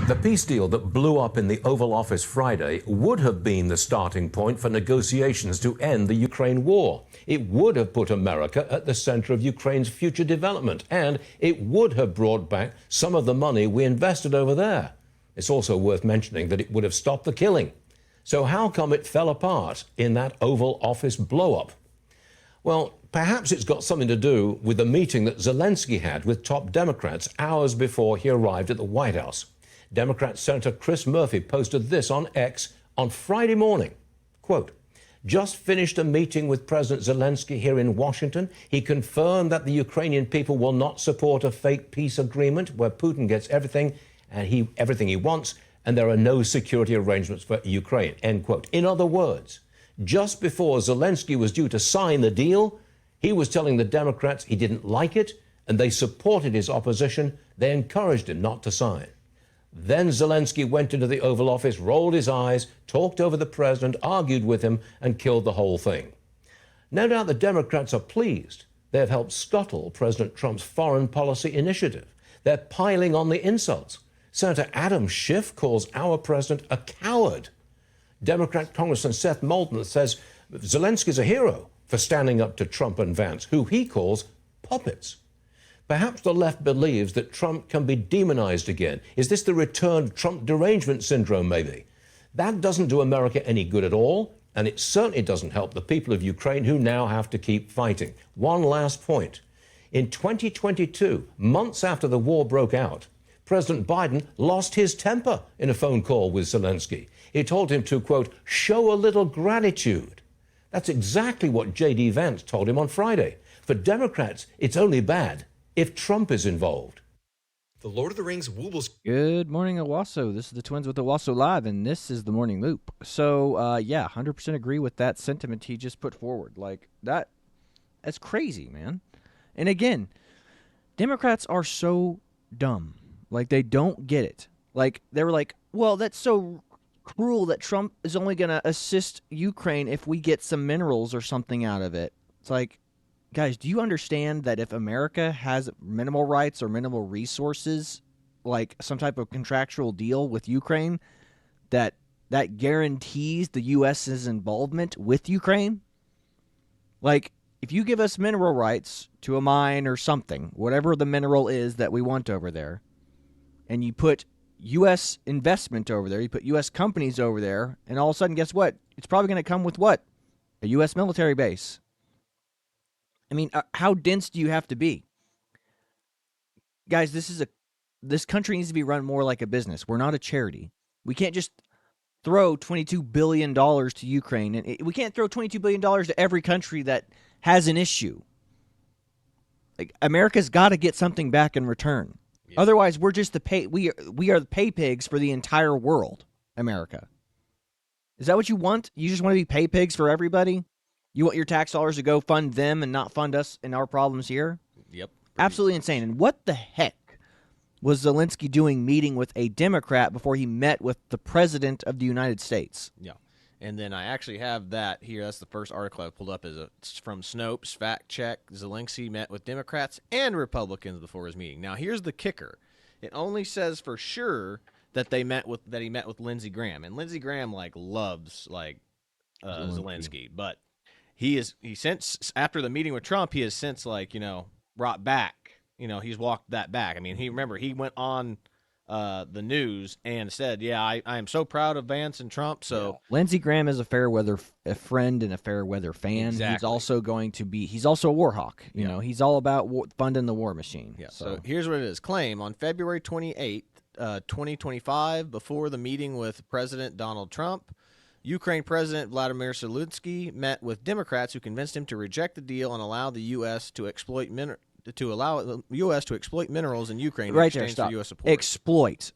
The peace deal that blew up in the Oval Office Friday would have been the starting point for negotiations to end the Ukraine war. It would have put America at the center of Ukraine's future development, and it would have brought back some of the money we invested over there. It's also worth mentioning that it would have stopped the killing. So how come it fell apart in that Oval Office blow-up? Well, perhaps it's got something to do with the meeting that Zelenskyy had with top Democrats hours before he arrived at the White House. Democrat Senator Chris Murphy posted this on X on Friday morning. Quote, "Just finished a meeting with President Zelenskyy here in Washington. He confirmed that the Ukrainian people will not support a fake peace agreement where Putin gets everything he wants, and there are no security arrangements for Ukraine." End quote. In other words, just before Zelenskyy was due to sign the deal, he was telling the Democrats he didn't like it, and they supported his opposition. They encouraged him not to sign. Then Zelenskyy went into the Oval Office, rolled his eyes, talked over the president, argued with him, and killed the whole thing. No doubt the Democrats are pleased. They have helped scuttle President Trump's foreign policy initiative. They're piling on the insults. Senator Adam Schiff calls our president a coward. Democrat Congressman Seth Moulton says Zelensky's a hero for standing up to Trump and Vance, who he calls puppets. Perhaps the left believes that Trump can be demonized again. Is this the returned Trump derangement syndrome, maybe? That doesn't do America any good at all, and it certainly doesn't help the people of Ukraine who now have to keep fighting. One last point. In 2022, months after the war broke out, President Biden lost his temper in a phone call with Zelenskyy. He told him to, quote, "show a little gratitude." That's exactly what J.D. Vance told him on Friday. For Democrats, it's only bad if Trump is involved. The Lord of the Rings Woobles. Good morning, Owasso. This is the Twins with Owasso Live, and this is the Morning Loop. So, yeah, 100% agree with that sentiment he just put forward. Like, that's crazy, man. And again, Democrats are so dumb. Like, they don't get it. Like, they were like, well, that's so cruel that Trump is only going to assist Ukraine if we get some minerals or something out of it. It's like, guys, do you understand that if America has minimal rights or minimal resources, like some type of contractual deal with Ukraine, that guarantees the U.S.'s involvement with Ukraine? Like, if you give us mineral rights to a mine or something, whatever the mineral is that we want over there, and you put U.S. investment over there, you put U.S. companies over there, and all of a sudden, guess what? It's probably going to come with what? A U.S. military base. I mean, how dense do you have to be? Guys, this country needs to be run more like a business. We're not a charity. We can't just throw $22 billion to Ukraine. And we can't throw $22 billion to every country that has an issue. Like, America's got to get something back in return. Yeah. Otherwise, we're just we are the pay pigs for the entire world, America. Is that what you want? You just want to be pay pigs for everybody? You want your tax dollars to go fund them and not fund us and our problems here? Yep. Absolutely insane. And what the heck was Zelenskyy doing meeting with a Democrat before he met with the President of the United States? Yeah. And then I actually have that here. That's the first article I've pulled up. It's from Snopes, fact check. Zelenskyy met with Democrats and Republicans before his meeting. Now, here's the kicker. It only says for sure that he met with Lindsey Graham. And Lindsey Graham, loves, Zelenskyy. But he since after the meeting with Trump, he has since brought back, he's walked that back. I mean, he went on the news and said, yeah, I am so proud of Vance and Trump. So yeah. Lindsey Graham is a fair weather friend and a fair weather fan. Exactly. He's also a war hawk. You know, he's all about funding the war machine. Yeah. So here's what it is. Claim on February 28th, 2025, before the meeting with President Donald Trump, Ukraine President Vladimir Zelenskyy met with Democrats who convinced him to reject the deal and allow the U.S. to exploit minerals in Ukraine in exchange for U.S. support. Exploit.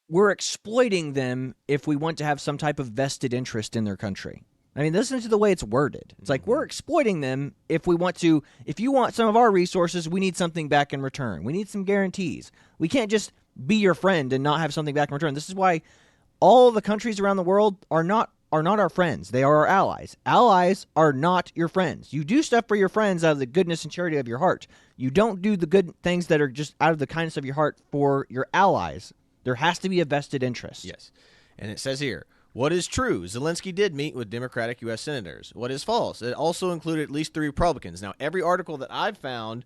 We're exploiting them if we want to have some type of vested interest in their country. I mean, listen to the way it's worded. It's like we're exploiting them if we want to. If you want some of our resources, we need something back in return. We need some guarantees. We can't just be your friend and not have something back in return. This is why all the countries around the world are not our friends. They are our allies. Allies are not your friends. You do stuff for your friends out of the goodness and charity of your heart. You don't do the good things that are just out of the kindness of your heart for your allies. There has to be a vested interest. Yes. And it says here, what is true? Zelensky did meet with Democratic U.S. senators. What is false? It also included at least 3 Republicans. Now, every article that I've found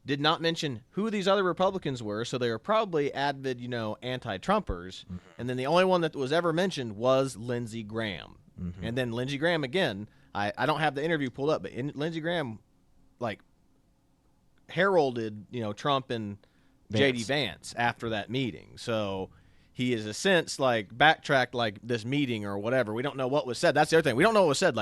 did not mention who these other Republicans were, so they were probably avid, anti-Trumpers. Mm-hmm. And then the only one that was ever mentioned was Lindsey Graham. Mm-hmm. And then Lindsey Graham, again, I don't have the interview pulled up, but Lindsey Graham, heralded, Trump and J.D. Vance after that meeting. So he is, in a sense, backtracked, this meeting or whatever. We don't know what was said. That's the other thing. We don't know what was said.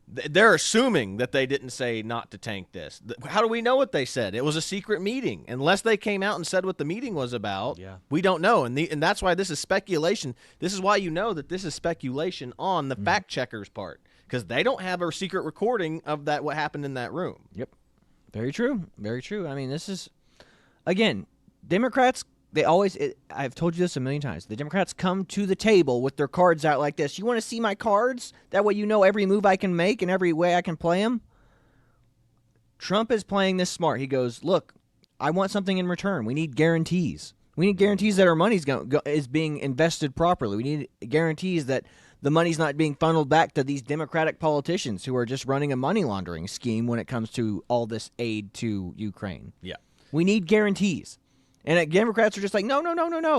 They're assuming that they didn't say not to tank this. How do we know what they said? It was a secret meeting. Unless they came out and said what the meeting was about, we don't know. And that's why this is speculation. This is why you know that this is speculation on the fact checkers' part, because they don't have a secret recording of what happened in that room. Yep. Very true. Very true. I mean, this is, again, Democrats, they always, I've told you this a million times, the Democrats come to the table with their cards out like this. You want to see my cards? That way you know every move I can make and every way I can play them. Trump is playing this smart. He goes, look, I want something in return. We need guarantees. We need guarantees that our money is being invested properly. We need guarantees that the money's not being funneled back to these Democratic politicians who are just running a money laundering scheme when it comes to all this aid to Ukraine. Yeah. We need guarantees. And Democrats are just like, no.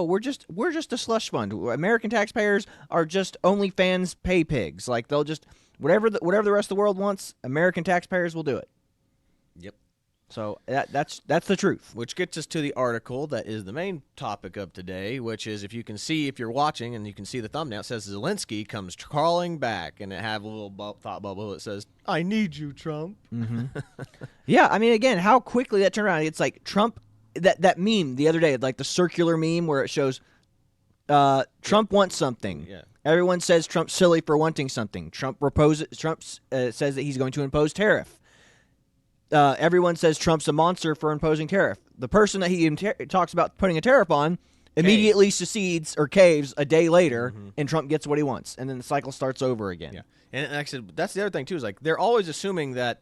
We're just a slush fund. American taxpayers are just OnlyFans pay pigs. They'll just whatever the rest of the world wants, American taxpayers will do it. Yep. So that's the truth. Which gets us to the article that is the main topic of today, which is, if you're watching and you can see the thumbnail, it says Zelenskyy comes crawling back, and it have a little thought bubble that says, "I need you, Trump." Mm-hmm. Yeah, I mean, again, how quickly that turned around. It's like Trump. That meme the other day, the circular meme where it shows Trump wants something. Yeah. Everyone says Trump's silly for wanting something. Trump says that he's going to impose tariff. Everyone says Trump's a monster for imposing tariff. The person that he talks about putting a tariff on immediately secedes or caves a day later, and Trump gets what he wants. And then the cycle starts over again. Yeah. And like I said, that's the other thing, too, is they're always assuming that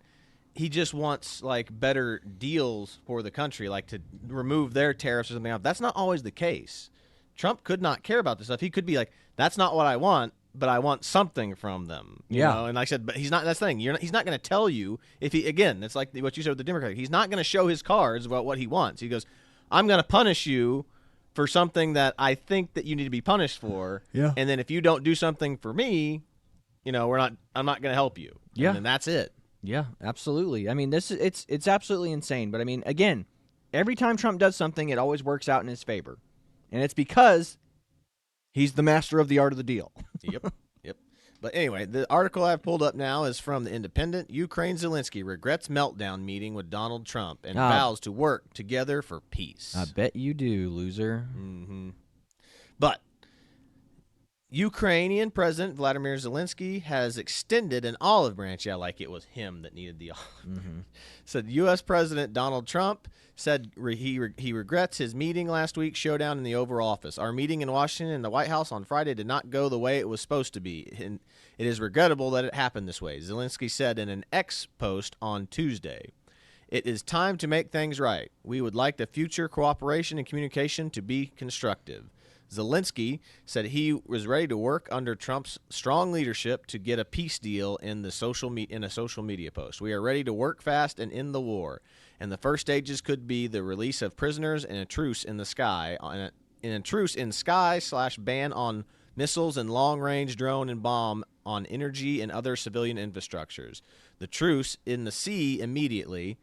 he just wants better deals for the country, to remove their tariffs or something else. That's not always the case. Trump could not care about this stuff. He could be like, that's not what I want, but I want something from them. You know? And like I said, but he's not. That's the thing. He's not going to tell you if he. Again, it's like what you said with the Democrat. He's not going to show his cards about what he wants. He goes, I'm going to punish you for something that I think that you need to be punished for. Yeah. And then if you don't do something for me, I'm not going to help you. Yeah. And then that's it. Yeah, absolutely. I mean, it's absolutely insane. But I mean, again, every time Trump does something, it always works out in his favor, and it's because he's the master of the art of the deal. Yep. But anyway, the article I've pulled up now is from The Independent. Ukraine Zelenskyy regrets meltdown meeting with Donald Trump and vows to work together for peace. I bet you do, loser. Mm-hmm. But Ukrainian President Vladimir Zelenskyy has extended an olive branch. Yeah, like it was him that needed the olive. Mm-hmm. Said U.S. President Donald Trump said he regrets his meeting last week showdown in the Oval Office. Our meeting in Washington and the White House on Friday did not go the way it was supposed to be. And it is regrettable that it happened this way, Zelenskyy said in an X post on Tuesday. It is time to make things right. We would like the future cooperation and communication to be constructive. Zelenskyy said he was ready to work under Trump's strong leadership to get a peace deal in a social media post. We are ready to work fast and end the war. And the first stages could be the release of prisoners and a truce in the sky, /ban on missiles and long-range drone and bomb on energy and other civilian infrastructures. The truce in the sea immediately,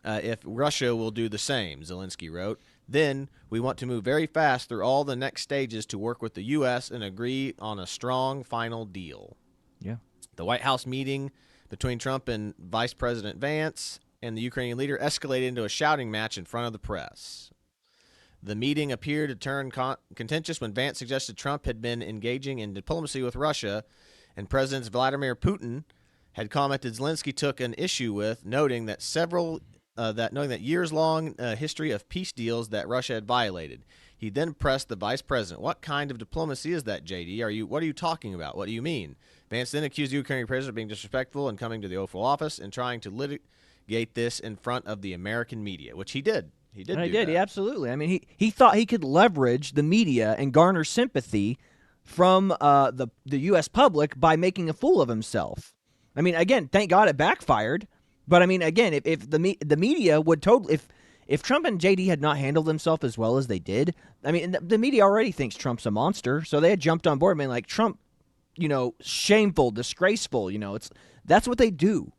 if Russia will do the same, Zelenskyy wrote. Then we want to move very fast through all the next stages to work with the U.S. and agree on a strong final deal. Yeah. The White House meeting between Trump and Vice President Vance and the Ukrainian leader escalated into a shouting match in front of the press. The meeting appeared to turn contentious when Vance suggested Trump had been engaging in diplomacy with Russia, and President Vladimir Putin had commented Zelenskyy took an issue with, noting that years-long history of peace deals that Russia had violated. He then pressed the vice president, "What kind of diplomacy is that, JD? What are you talking about? What do you mean?" Vance then accused the Ukrainian president of being disrespectful and coming to the Oval Office and trying to litigate this in front of the American media, which he did. He did. And do he did. that. He absolutely. I mean, he thought he could leverage the media and garner sympathy from the U.S. public by making a fool of himself. I mean, again, thank God it backfired. But I mean, again, if the media would totally if Trump and JD had not handled themselves as well as they did, I mean, the media already thinks Trump's a monster, so they had jumped on board, and been like, Trump, shameful, disgraceful. That's what they do.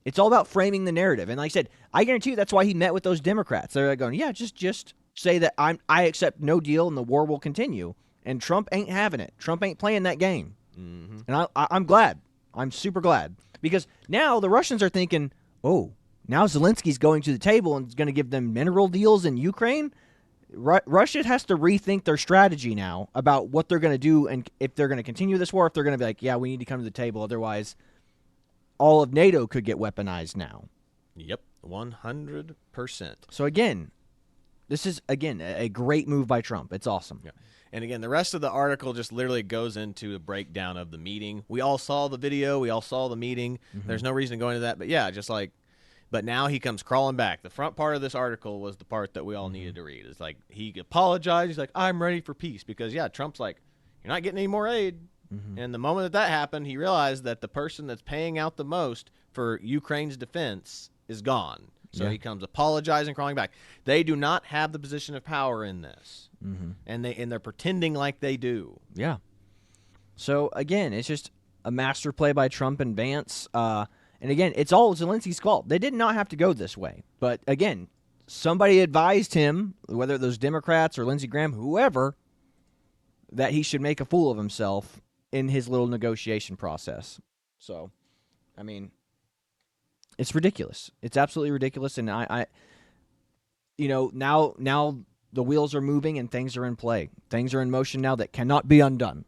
It's all about framing the narrative. And like I said, I guarantee you that's why he met with those Democrats. They're like going, yeah, just say that I accept no deal and the war will continue. And Trump ain't having it. Trump ain't playing that game. Mm-hmm. And I'm glad. I'm super glad. Because now the Russians are thinking, oh, now Zelensky's going to the table and is going to give them mineral deals in Ukraine. Russia has to rethink their strategy now about what they're going to do and if they're going to continue this war, if they're going to be like, yeah, we need to come to the table. Otherwise, all of NATO could get weaponized now. Yep, 100%. So again, this is, a great move by Trump. It's awesome. Yeah. And again, the rest of the article just literally goes into a breakdown of the meeting. We all saw the video. We all saw the meeting. Mm-hmm. There's no reason to go into that. But yeah, but now he comes crawling back. The front part of this article was the part that we all needed to read. It's like he apologized. He's like, I'm ready for peace. Because, yeah, Trump's like, you're not getting any more aid. Mm-hmm. And the moment that happened, he realized that the person that's paying out the most for Ukraine's defense is gone. So he comes apologizing, crawling back. They do not have the position of power in this, and they're pretending like they do. Yeah. So again, it's just a master play by Trump and Vance. And again, it's all Zelensky's fault. They did not have to go this way. But again, somebody advised him, whether those Democrats or Lindsey Graham, whoever, that he should make a fool of himself in his little negotiation process. So, I mean, it's ridiculous. It's absolutely ridiculous. And I now the wheels are moving and things are in play. Things are in motion now that cannot be undone.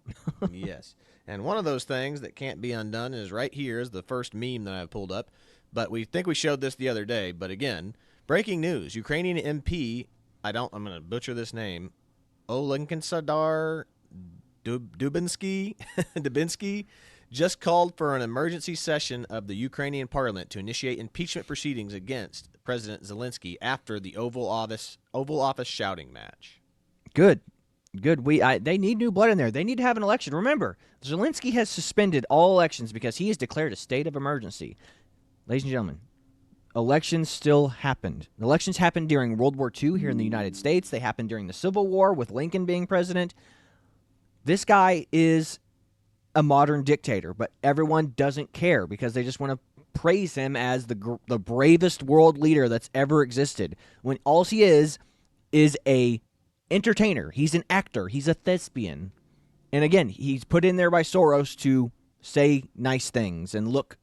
Yes. And one of those things that can't be undone is right here is the first meme that I've pulled up. But we think we showed this the other day. But again, breaking news. Ukrainian MP, I'm going to butcher this name, Olenksadar Dubinsky just called for an emergency session of the Ukrainian parliament to initiate impeachment proceedings against President Zelenskyy after the Oval Office shouting match. Good. They need new blood in there. They need to have an election. Remember, Zelenskyy has suspended all elections because he has declared a state of emergency. Ladies and gentlemen, elections still happened. Elections happened during World War II here in the United States. They happened during the Civil War with Lincoln being president. This guy is a modern dictator, but everyone doesn't care because they just want to praise him as the bravest world leader that's ever existed. When all he is a entertainer. He's an actor. He's a thespian. And again, he's put in there by Soros to say nice things and look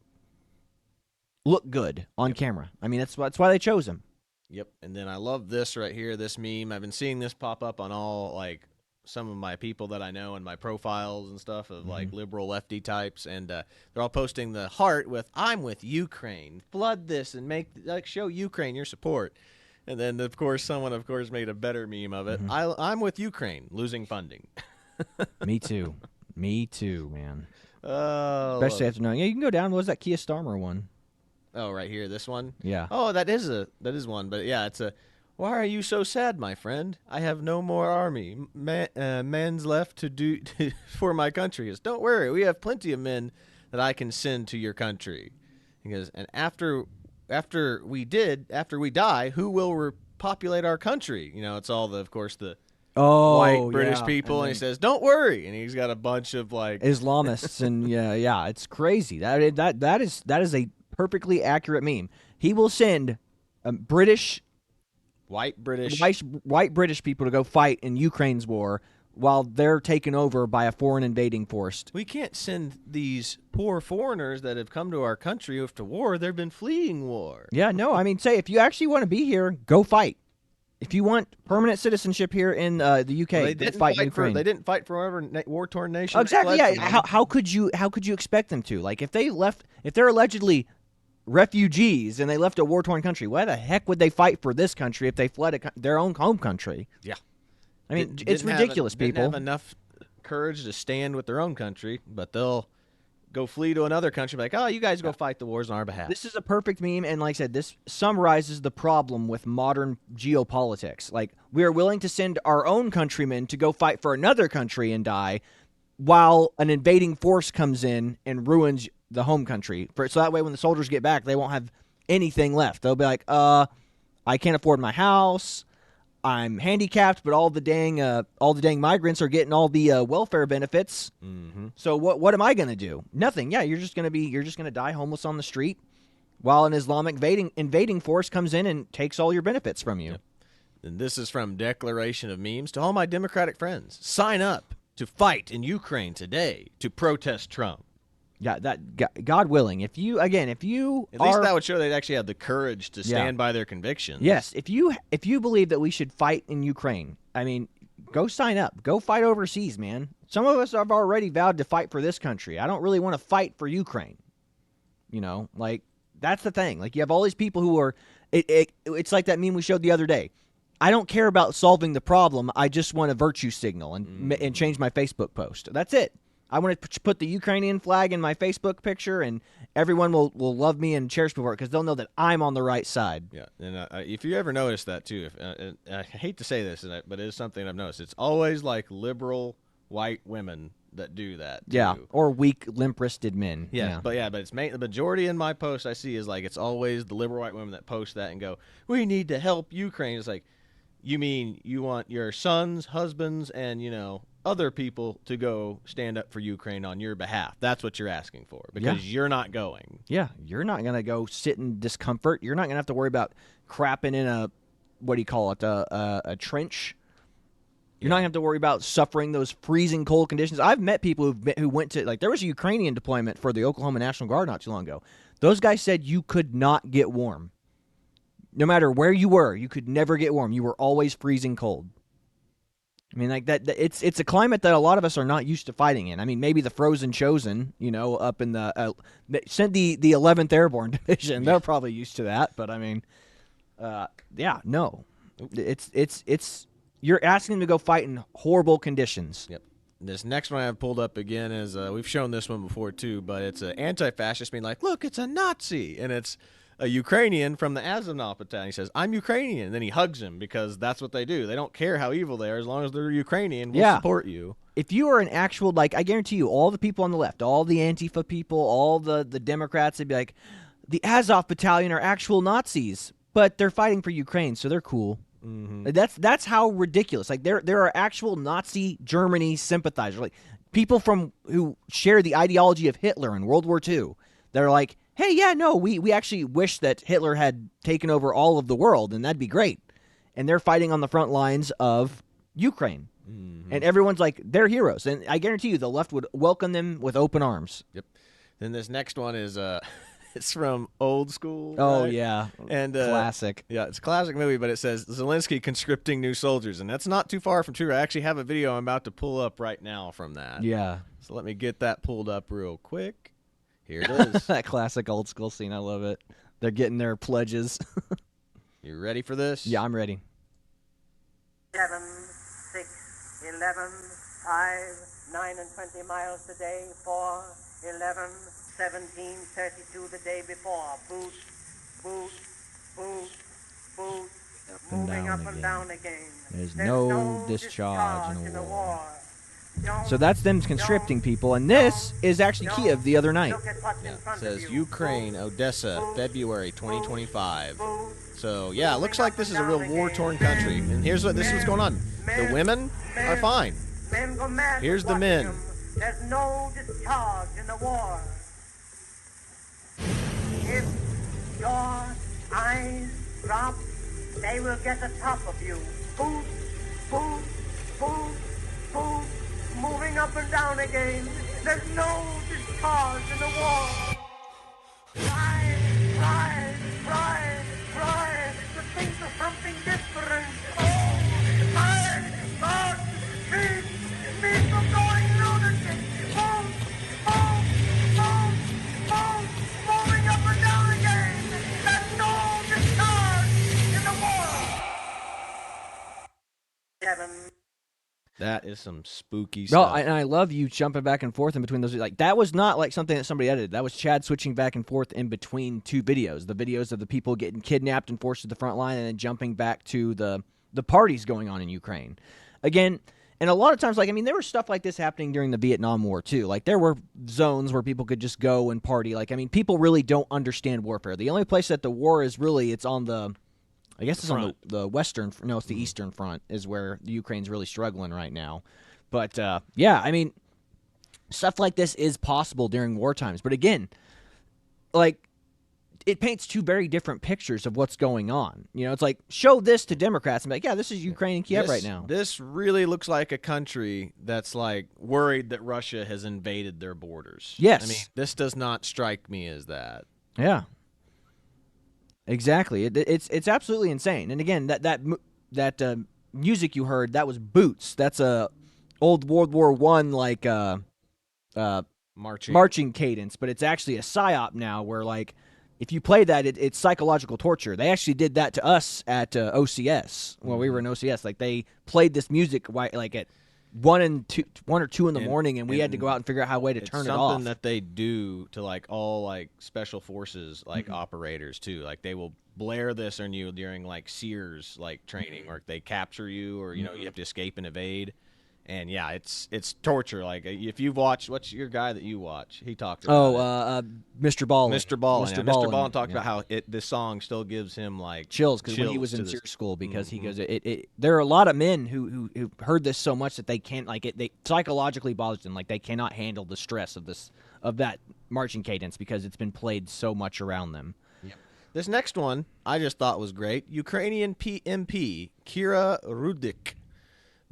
good on camera. I mean, that's why they chose him. Yep. And then I love this right here, this meme. I've been seeing this pop up on all some of my people that I know in my profiles and stuff of liberal lefty types, and they're all posting the heart with "I'm with Ukraine, flood this and show Ukraine your support." And then of course someone made a better meme of it. I'm with Ukraine, losing funding. Me too, man. Oh, especially after knowing. Yeah, you can go down. What was that Kia Starmer one? Oh, right here, this one. Yeah. Oh, that is one, but yeah, it's a. Why are you so sad, my friend? I have no more army. Men's left to do for my country. Don't worry, we have plenty of men that I can send to your country. He goes, and after we die, who will repopulate our country? It's all the white British people, and he says, "Don't worry," and he's got a bunch of Islamists, and yeah, it's crazy. That is a perfectly accurate meme. He will send white British people to go fight in Ukraine's war while they're taken over by a foreign invading force. We can't send these poor foreigners that have come to our country off to war. They've been fleeing war. Yeah, no, I mean, say if you actually want to be here, go fight. If you want permanent citazenship here in the UK, they didn't fight in Ukraine. They didn't fight for whatever war-torn nation. Exactly. Yeah. How could you expect them to? If they're allegedly refugees and they left a war-torn country, why the heck would they fight for this country if they fled their own home country? Yeah. I mean, it's ridiculous, people. Didn't have enough courage to stand with their own country, but they'll go flee to another country, like, oh, you guys go fight the wars on our behalf. This is a perfect meme, and like I said, this summarizes the problem with modern geopolitics. Like, we are willing to send our own countrymen to go fight for another country and die, while an invading force comes in and ruins the home country. So that way, when the soldiers get back, they won't have anything left. They'll be like, I can't afford my house. I'm handicapped, but all the dang migrants are getting all the welfare benefits. Mm-hmm. So what am I going to do? Nothing. Yeah, you're just going to die homeless on the street while an Islamic invading force comes in and takes all your benefits from you. Yep. And this is from Declaration of Memes. To all my Democratic friends, sign up to fight in Ukraine today to protest Trump. Yeah, that God willing, if you at least that would show they actually have the courage to stand by their convictions. Yes, if you believe that we should fight in Ukraine, I mean, go sign up, go fight overseas, man. Some of us have already vowed to fight for this country. I don't really want to fight for Ukraine. You know, like that's the thing. Like you have all these people who are. It's like that meme we showed the other day. I don't care about solving the problem. I just want a virtue signal and change my Facebook post. That's it. I want to put the Ukrainian flag in my Facebook picture, and everyone will love me and cherish me for it because they'll know that I'm on the right side. Yeah, and if you ever notice that too, I hate to say this, but it is something I've noticed. It's always like liberal white women that do that. Too. Yeah, or weak, limp-wristed men. Yeah, but it's the majority in my post I see is like it's always the liberal white women that post that and go, "We need to help Ukraine." It's like, you mean you want your sons, husbands, and other people to go stand up for Ukraine on your behalf. That's what you're asking for because you're not going. Yeah, you're not going to go sit in discomfort. You're not going to have to worry about crapping in a, what do you call it, a trench. You're not going to have to worry about suffering those freezing cold conditions. I've met people who went to, like, there was a Ukrainian deployment for the Oklahoma National Guard not too long ago. Those guys said you could not get warm. No matter where you were, you could never get warm. You were always freezing cold. I mean, like that. It's a climate that a lot of us are not used to fighting in. I mean, maybe the Frozen Chosen, up in the sent the 11th Airborne Division. They're probably used to that. But I mean, no, it's you're asking them to go fight in horrible conditions. Yep. This next one I have pulled up again is we've shown this one before too, but it's an anti-fascist being like, look, it's a Nazi, and it's a Ukrainian from the Azov battalion. He says, I'm Ukrainian. And then he hugs him because that's what they do. They don't care how evil they are. As long as they're Ukrainian, we'll support you. If you are an actual, I guarantee you, all the people on the left, all the Antifa people, all the Democrats, they'd be like, the Azov battalion are actual Nazis, but they're fighting for Ukraine, so they're cool. Mm-hmm. That's how ridiculous. Like, there are actual Nazi Germany sympathizers, like people who share the ideology of Hitler in World War II. They're like, hey, yeah, no, we actually wish that Hitler had taken over all of the world, and that'd be great. And they're fighting on the front lines of Ukraine. Mm-hmm. And everyone's like, they're heroes. And I guarantee you the left would welcome them with open arms. Yep. Then this next one is it's from Old School. Oh, right? yeah. And classic. Yeah, it's a classic movie, but it says Zelenskyy conscripting new soldiers. And that's not too far from true. I actually have a video I'm about to pull up right now from that. Yeah. So let me get that pulled up real quick. Here it is. That classic Old School scene. I love it. They're getting their pledges. You ready for this? Yeah, I'm ready. 7, 6, 11, 5, 9 and 20 miles a day, 4, 11, 17, 32 the day before. Boost, boost, boost, boost. Moving up and down again. There's no discharge in the war. So that's them conscripting people, and this is actually Kiev the other night. Yeah, it says Ukraine, Odessa, February 2025. So, yeah, it looks like this is a real war-torn country. And this is what's going on. The women are fine. Here's the men. There's no discharge in the war. If your eyes drop, they will get the top of you. Boost, boost, boost, boost. Moving up and down again. There's no discharge in the war. Try to think of something different. Oh, my God, me from going lunatic. Boom, boom, boom, boom, moving up and down again. There's no discharge in the war. 7. That is some spooky No, stuff. and I love you jumping back and forth in between those. Like that was not like something that somebody edited. That was Chad switching back and forth in between two videos. The videos of the people getting kidnapped and forced to the front line, and then jumping back to the parties going on in Ukraine. Again, and a lot of times, like, I mean, there was stuff like this happening during the Vietnam War, too. Like, there were zones where people could just go and party. Like, I mean, people really don't understand warfare. The only place that the war is really, it's on the, I guess it's on the western, no, it's the eastern front is where the Ukraine's really struggling right now. But, yeah, I mean, stuff like this is possible during war times. But again, like, it paints two very different pictures of what's going on. You know, it's like, show this to Democrats and be like, yeah, this is Ukraine and Kiev right now. This really looks like a country that's like worried that Russia has invaded their borders. Yes. I mean, this does not strike me as that. Yeah. Exactly. It's absolutely insane. And again, that music you heard, that was Boots. That's a old World War I like marching cadence, but it's actually a psyop now where like if you play that, it's psychological torture. They actually did that to us at OCS when we were in OCS. Like they played this music like at 1 or 2 in the morning, and we had to go out and figure out how to turn it off. It's something that they do to like all like special forces like operators too. Like they will blare this on you during like Sears like training, or they capture you, or you know you have to escape and evade. And yeah, it's torture. Like if you've watched, what's your guy that you watch? He talked about Mr. Ballin. Mr. Ballin. Mr. Yeah. Ballin. Mr. Ballin talked about how this song still gives him like chills because when he was in SEER school, because he goes, there are a lot of men who heard this so much that they can't like it. They psychologically bothers them, like they cannot handle the stress of that marching cadence because it's been played so much around them. Yep. This next one I just thought was great. Ukrainian MP Kira Rudik.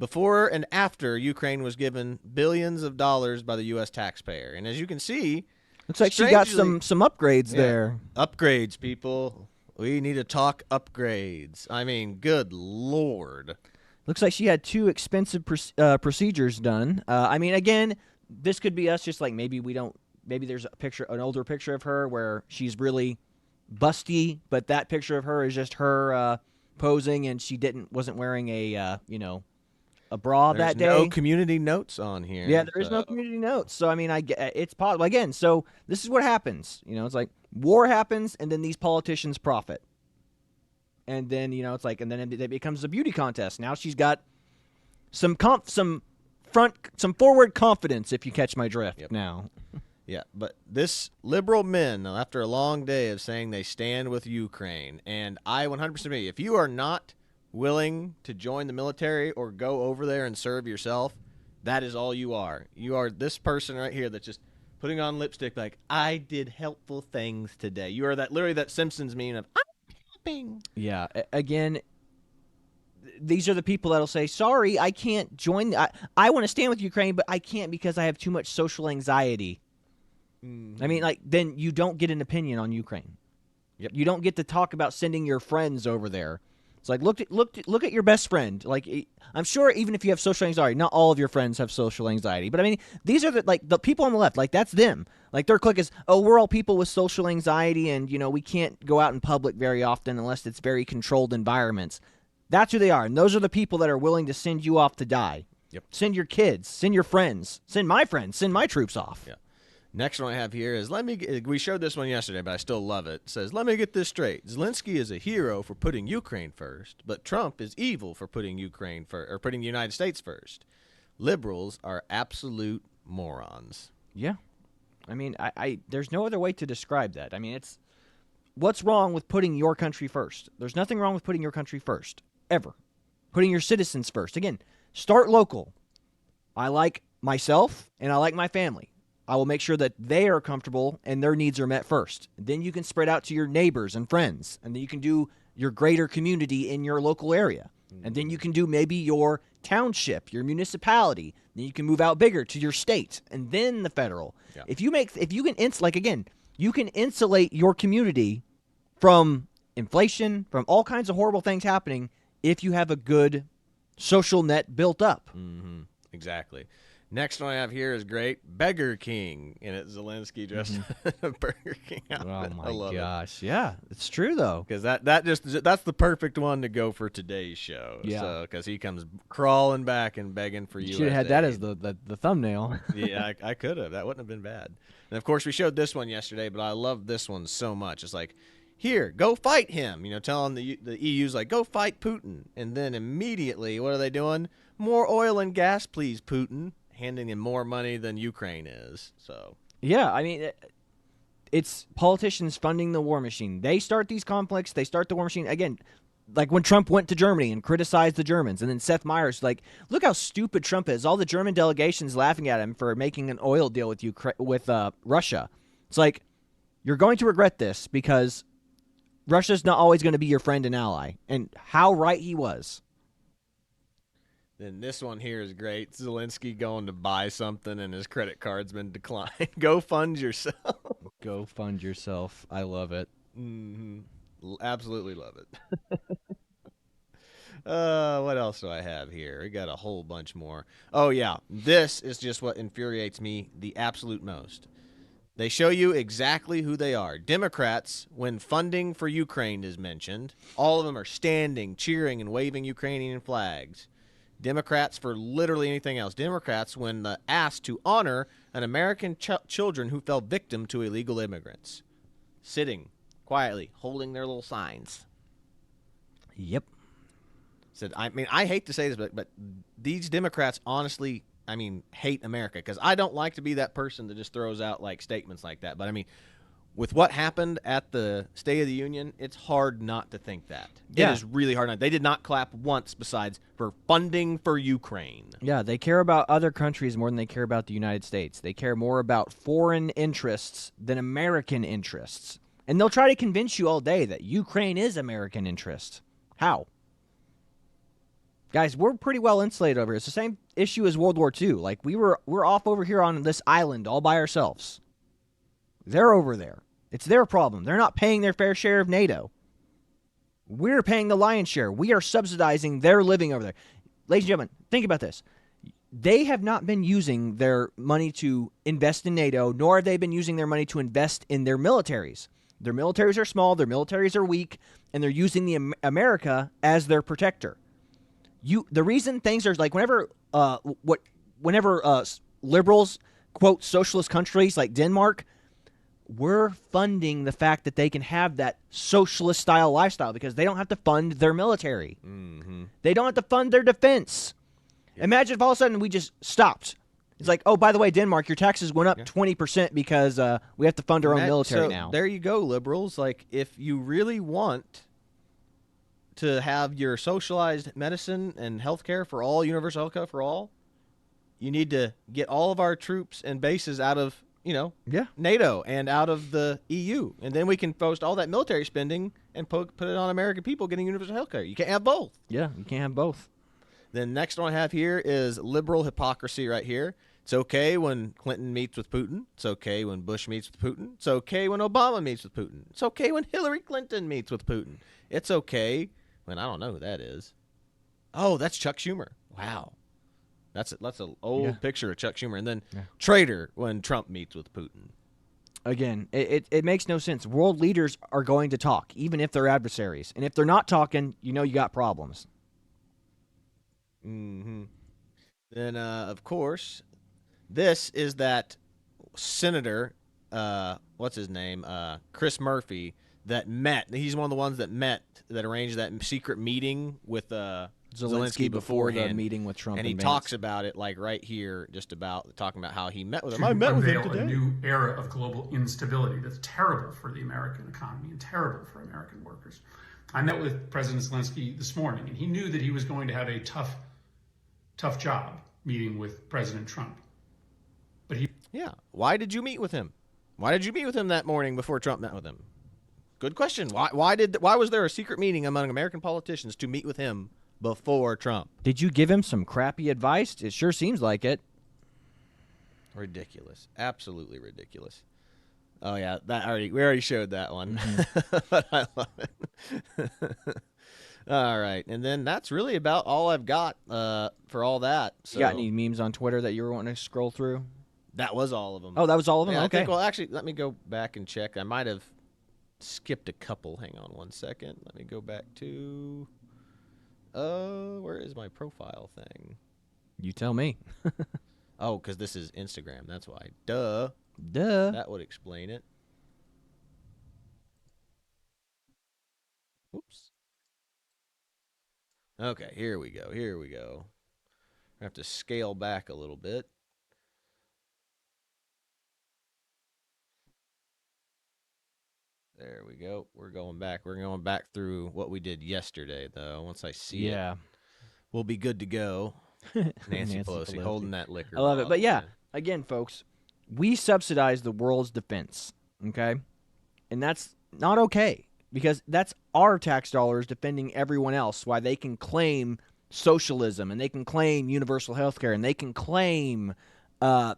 Before and after Ukraine was given billions of dollars by the U.S. taxpayer. And as you can see, looks like she got some upgrades there. Upgrades, people. We need to talk upgrades. I mean, good Lord. Looks like she had 2 expensive procedures done. I mean, again, this could be us just like maybe there's an older picture of her where she's really busty, but that picture of her is just her posing and she wasn't wearing a bra that day. There's no community notes on here. Yeah, there is no community notes. So, I mean, it's possible. Again, so this is what happens. You know, it's like war happens, and then these politicians profit. And then, you know, it's like, and then it becomes a beauty contest. Now she's got some forward confidence, if you catch my drift now. Yeah, but this liberal men, after a long day of saying they stand with Ukraine, and I 100% agree, if you are not willing to join the military or go over there and serve yourself, that is all you are. You are this person right here that's just putting on lipstick like, I did helpful things today. You are literally that Simpsons meme of, I'm helping. Yeah, again, these are the people that'll say, sorry, I can't join. I want to stand with Ukraine, but I can't because I have too much social anxiety. I mean, like, then you don't get an opinion on Ukraine. Yep. You don't get to talk about sending your friends over there. It's like look at your best friend. Like I'm sure even if you have social anxiety, not all of your friends have social anxiety. But I mean, these are the people on the left. Like that's them. Like their clique is, oh, we're all people with social anxiety, and you know we can't go out in public very often unless it's very controlled environments. That's who they are, and those are the people that are willing to send you off to die. Yep. Send your kids, send your friends, send my troops off. Yeah. Next one I have here is, we showed this one yesterday, but I still love it. It says, let me get this straight. Zelenskyy is a hero for putting Ukraine first, but Trump is evil for putting Ukraine first, or putting the United States first. Liberals are absolute morons. Yeah. I mean, there's no other way to describe that. I mean, it's what's wrong with putting your country first? There's nothing wrong with putting your country first, ever. Putting your citizens first. Again, start local. I like myself and I like my family. I will make sure that they are comfortable and their needs are met first. Then you can spread out to your neighbors and friends, and then you can do your greater community in your local area. And then you can do maybe your township, your municipality. Then you can move out bigger to your state, and then the federal. Yeah. If you can you can insulate your community from inflation, from all kinds of horrible things happening if you have a good social net built up. Mm-hmm. Exactly. Next one I have here is great. Beggar King. And it's Zelenskyy dressed in a Burger King outfit. Oh I my love gosh. Yeah, it's true though. Because that's the perfect one to go for today's show. Yeah. So, because he comes crawling back and begging for You USA. should have had that as the thumbnail. Yeah, I could have. That wouldn't have been bad. And of course, we showed this one yesterday, but I love this one so much. It's like, here, go fight him. Telling the EU's like, go fight Putin. And then immediately, what are they doing? More oil and gas, please, Putin. Handing him more money than Ukraine is. So Yeah, I mean, it's politicians funding the war machine. They start these conflicts. They start the war machine. Again, like when Trump went to Germany and criticized the Germans, and then Seth Meyers, like, look how stupid Trump is. All the German delegations laughing at him for making an oil deal with Russia. It's like, you're going to regret this because Russia's not always going to be your friend and ally. And how right he was. then this one here is great. Zelenskyy going to buy something and his credit card's been declined. Go fund yourself. Go fund yourself. I love it. Absolutely love it. What else do I have here? We got a whole bunch more. Oh, yeah. This is just what infuriates me the absolute most. They show you exactly who they are. Democrats, when funding for Ukraine is mentioned, all of them are standing, cheering, and waving Ukrainian flags. Democrats for literally anything else. Democrats when asked to honor an American children who fell victim to illegal immigrants. Sitting quietly, holding their little signs. Yep. Said, I mean, I hate to say this, but these Democrats honestly, I mean, hate America because I don't like to be that person that just throws out like statements like that. But I mean, with what happened at the State of the Union, it's hard not to think that. Yeah. It is really hard not. They did not clap once besides for funding for Ukraine. Yeah, they care about other countries more than they care about the United States. They care more about foreign interests than American interests. And they'll try to convince you all day that Ukraine is American interest. How? Guys, we're pretty well insulated over here. It's the same issue as World War II. Like, we're off over here on this island all by ourselves. They're over there. It's their problem. They're not paying their fair share of NATO. We're paying the lion's share. We are subsidizing their living over there. Ladies and gentlemen, think about this. They have not been using their money to invest in NATO, nor have they been using their money to invest in their militaries. Their militaries are small, their militaries are weak, and they're using the America as their protector. The reason things are like whenever liberals quote socialist countries like Denmark, we're funding the fact that they can have that socialist style lifestyle because they don't have to fund their military. Mm-hmm. They don't have to fund their defense. Yep. Imagine if all of a sudden we just stopped. It's like, oh, by the way, Denmark, your taxes went up 20% because we have to fund our own military now. There you go, liberals. Like, if you really want to have your socialized medicine and health care for all, universal health care for all, you need to get all of our troops and bases out of NATO and out of the EU. And then we can post all that military spending and put it on American people getting universal health care. You can't have both. Yeah, you can't have both. Then next one I have here is liberal hypocrisy right here. It's okay when Clinton meets with Putin. It's okay when Bush meets with Putin. It's okay when Obama meets with Putin. It's okay when Hillary Clinton meets with Putin. It's okay when I don't know who that is. Oh, that's Chuck Schumer. Wow. That's an old picture of Chuck Schumer. And then traitor when Trump meets with Putin. Again, it makes no sense. World leaders are going to talk, even if they're adversaries. And if they're not talking, you got problems. Mm-hmm. Then, of course, this is that senator, what's his name, Chris Murphy, that met. He's one of the ones that arranged that secret meeting with Zelenskyy before the beforehand. meeting with Trump. And he Vance talks about it like right here, just about talking about how he met with him. I met with him today. A new era of global instability that's terrible for the American economy and terrible for American workers. I met with President Zelenskyy this morning, and he knew that he was going to have a tough job meeting with President Trump. But why did you meet with him? Why did you meet with him that morning before Trump met with him? Good question. Why was there a secret meeting among American politicians to meet with him before Trump? Did you give him some crappy advice? It sure seems like it. Ridiculous. Absolutely ridiculous. Oh yeah, we already showed that one. Mm-hmm. But I love All right, and then that's really about all I've got for all that. So You got any memes on Twitter that you were wanting to scroll through? that was all of them. Oh, that was all of them? Yeah, I Okay. think, well, actually, let me go back and check. I might have skipped a couple. Hang on one second. Let me go back to. Where is my profile thing? You tell me. Oh, because this is Instagram. That's why. Duh. Duh. That would explain it. Oops. Okay, here we go. Here we go. I have to scale back a little bit. There we go. We're going back. We're going back through what we did yesterday, though. Once I see it, we'll be good to go. Nancy Pelosi holding that liquor. I love it. bottle, But yeah, man. again, folks, we subsidize the world's defense, okay? And that's not okay because that's our tax dollars defending everyone else, why they can claim socialism and they can claim universal health care and they can claim, the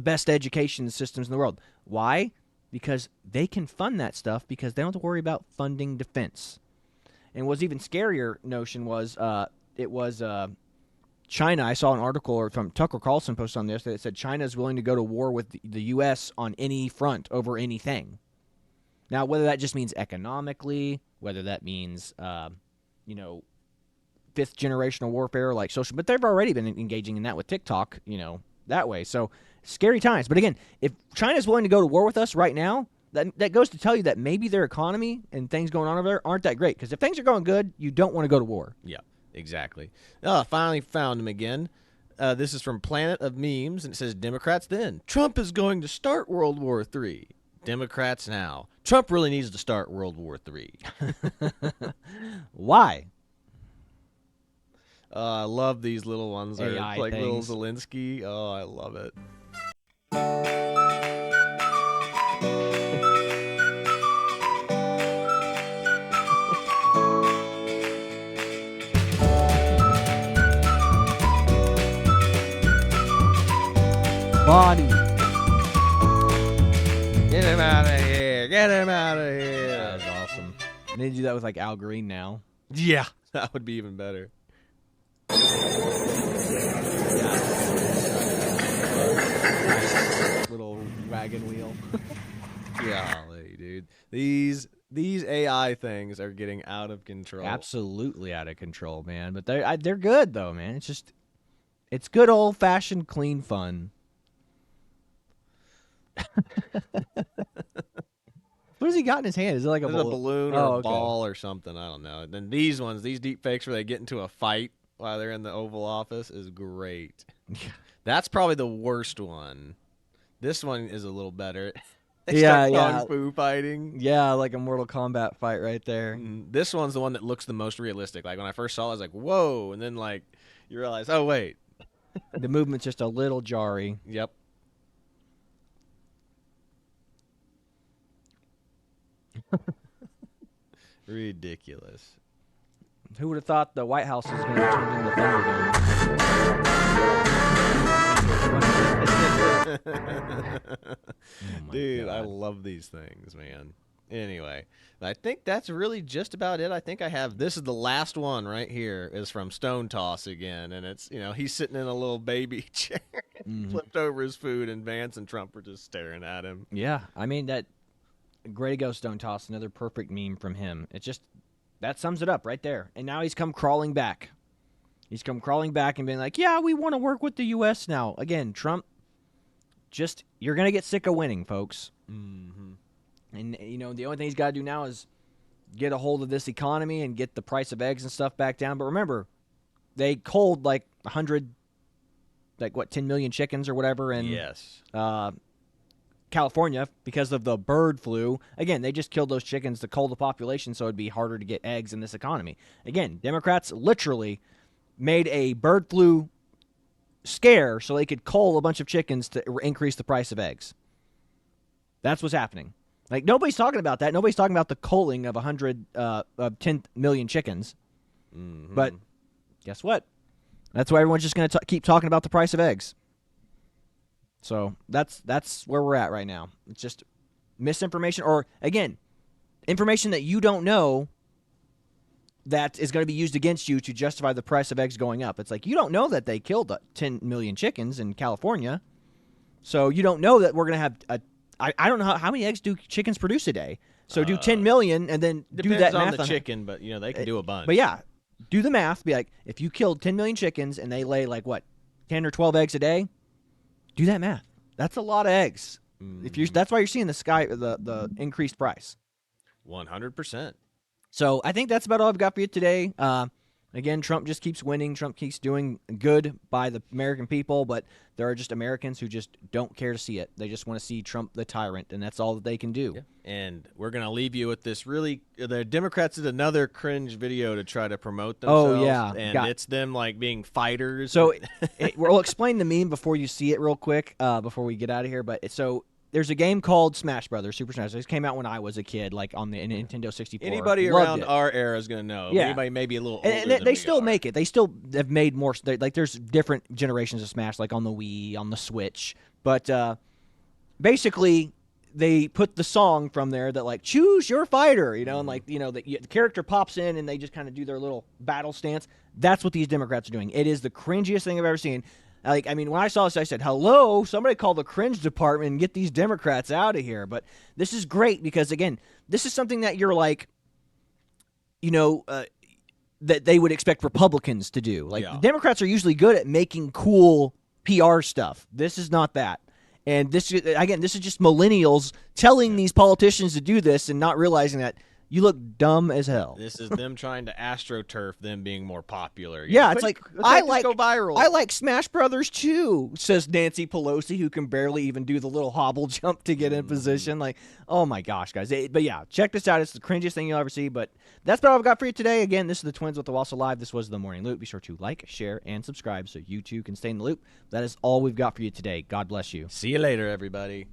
best education systems in the world. Why? Because they can fund that stuff because they don't have to worry about funding defense. And what's even scarier notion was China. I saw an article from Tucker Carlson posted on this that said China is willing to go to war with the U.S. on any front over anything. Now, whether that just means economically, whether that means, fifth generational warfare like social, but they've already been engaging in that with TikTok, that way. So scary times. But again, if China's willing to go to war with us right now, that goes to tell you that maybe their economy and things going on over there aren't that great. Because if things are going good, you don't want to go to war. Yeah, exactly. Oh, finally found him again. This is from Planet of Memes, and it says, Democrats then. Trump is going to start World War III. Democrats now. Trump really needs to start World War III. Why? I love these little ones. They're AI like things. little Zelenskyy. Oh, I love it. Body. Get him out of here. Get him out of here. That was awesome. And they do that with like Al Green now. Yeah, that would be even better. Little wagon wheel. Golly, dude. These AI things are getting out of control. Absolutely out of control, man. But they're good though, man. It's good old fashioned clean fun. What has he got in his hand? Is it like a There's a balloon or Oh, a okay. ball or something. I don't know. Then these ones, these deep fakes where they get into a fight while they're in the Oval Office is great. That's probably the worst one. This one is a little better. They start kung fu fighting. Yeah, like a Mortal Kombat fight right there. This one's the one that looks the most realistic. Like when I first saw it, I was like, whoa. And then like you realize, oh, wait. The movement's just a little jarry. Yep. Ridiculous. Who would have thought the White House is going to turn into Thunderdome? Dude, I God. love these things, man. Anyway, I think that's really just about it. I think I have, this is the last one right here, is from Stone Toss again. And it's, he's sitting in a little baby chair, flipped over his food, and Vance and Trump are just staring at him. Yeah, I mean, that Grey Ghost Stone Toss, another perfect meme from him. It just, that sums it up right there. And now he's come crawling back. He's come crawling back and being like, yeah, we want to work with the U.S. now. Again, Trump, just, you're going to get sick of winning, folks. Mm-hmm. And, the only thing he's got to do now is get a hold of this economy and get the price of eggs and stuff back down. But remember, they culled like 10 million chickens or whatever in Yes. California because of the bird flu. Again, they just killed those chickens to cull the population so it'd be harder to get eggs in this economy. Again, Democrats literally made a bird flu scare so they could cull a bunch of chickens to increase the price of eggs. That's what's happening. Like, nobody's talking about that. Nobody's talking about the culling of 10 million chickens. Mm-hmm. But guess what? That's why everyone's just going to keep talking about the price of eggs. So that's where we're at right now. It's just misinformation, or again, information that you don't know that is going to be used against you to justify the price of eggs going up. It's like, you don't know that they killed 10 million chickens in California. So you don't know that we're going to have I don't know how many eggs do chickens produce a day. So do 10 million and then do that Depends on math the on chicken, but they can do a bunch. But yeah, do the math. Be like, if you killed 10 million chickens and they lay like what, 10 or 12 eggs a day, do that math. That's a lot of eggs. That's why you're seeing the increased price. 100%. So I think that's about all I've got for you today. Again, Trump just keeps winning. Trump keeps doing good by the American people, but there are just Americans who just don't care to see it. They just want to see Trump the tyrant, and that's all that they can do. Yeah. And we're going to leave you with this the Democrats did another cringe video to try to promote themselves. Oh, yeah. And it's them like being fighters. So we'll explain the meme before you see it real quick, before we get out of here. But there's a game called Smash Brothers, Super Smash Brothers. It came out when I was a kid, like on the Nintendo 64. Anybody Loved around it. our era is going to know. Yeah. Anybody maybe a little older And than they we still are. make it. They still have made more. Like there's different generations of Smash, like on the Wii, on the Switch. But basically, they put the song from there that like choose your fighter, and like the character pops in and they just kind of do their little battle stance. That's what these Democrats are doing. It is the cringiest thing I've ever seen. Like, I mean, when I saw this, I said, hello, somebody call the cringe department and get these Democrats out of here. But this is great because, again, this is something that you're like, that they would expect Republicans to do. Like, Yeah. the Democrats are usually good at making cool PR stuff. This is not that. And this is just millennials telling these politicians to do this and not realizing that you look dumb as hell. This is them trying to astroturf them being more popular. Yeah, it's like I like go viral. I like Smash Brothers too, says Nancy Pelosi, who can barely even do the little hobble jump to get in position. Like, oh my gosh, guys! But yeah, check this out. It's the cringiest thing you'll ever see. But that's about all I've got for you today. Again, this is the Twins with the Owasso Live. This was the Morning Loop. Be sure to like, share, and subscribe so you too can stay in the loop. That is all we've got for you today. God bless you. See you later, everybody.